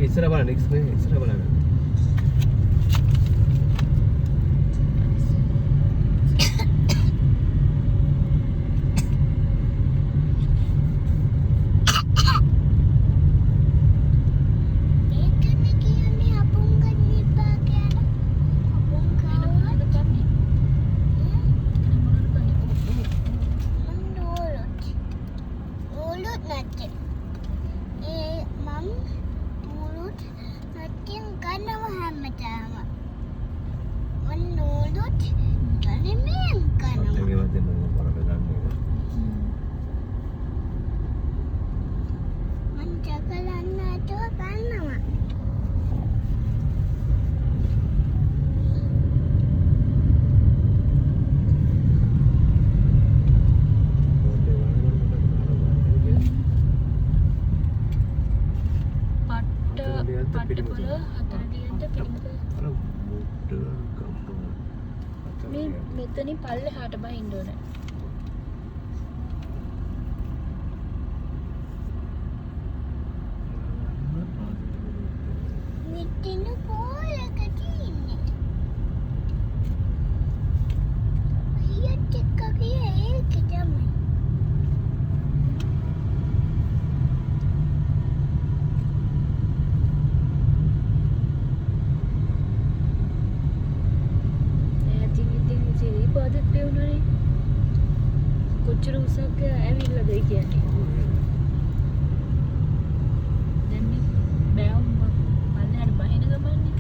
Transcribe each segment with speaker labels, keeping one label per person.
Speaker 1: ඉස්සර බලන්න ඉස්සර බලන්න.
Speaker 2: මෙතනින් පල්ලෙහාට බහින්න ඕනේ. මෙතන පොලක තියෙන්නේ. අයියත් එක්ක ගියේ ඒක තමයි. කොච්චර උසක ඇවිල්ලාද කියන්නේ. දැන් මේ බෑවුම් පල්ලෙහාට බහින ගමන්නේ.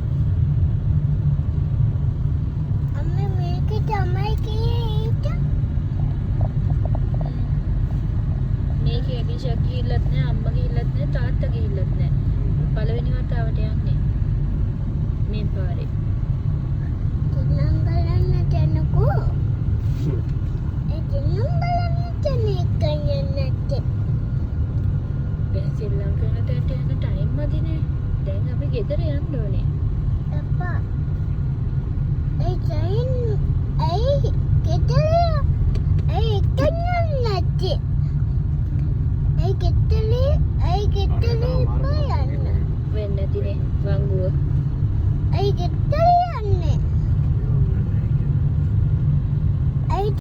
Speaker 2: අම්මේ මේක තමයි කියේ මේක එලිෂා ගිහිල්ලත් නැහැ, අම්මා ගිහිල්ලත් නැහැ, තාත්තා ගිහිල්ලත් නැහැ. පළවෙනි වතාවට යන්නේ මේ පාරේ. තුනන් බලන්න යනකෝ. ශ්‍රී ලංකාවට යන ටයිම් මදිනේ. දැන් අපි ගෙදර යන්න ඕනේ. අප්පා. ඒ ටයිම් ගෙදර කන්නේ නැති. ගෙදර යන්න. වෙන්නේ නැතිනේ වංගුව. ගෙදර යන්නේ.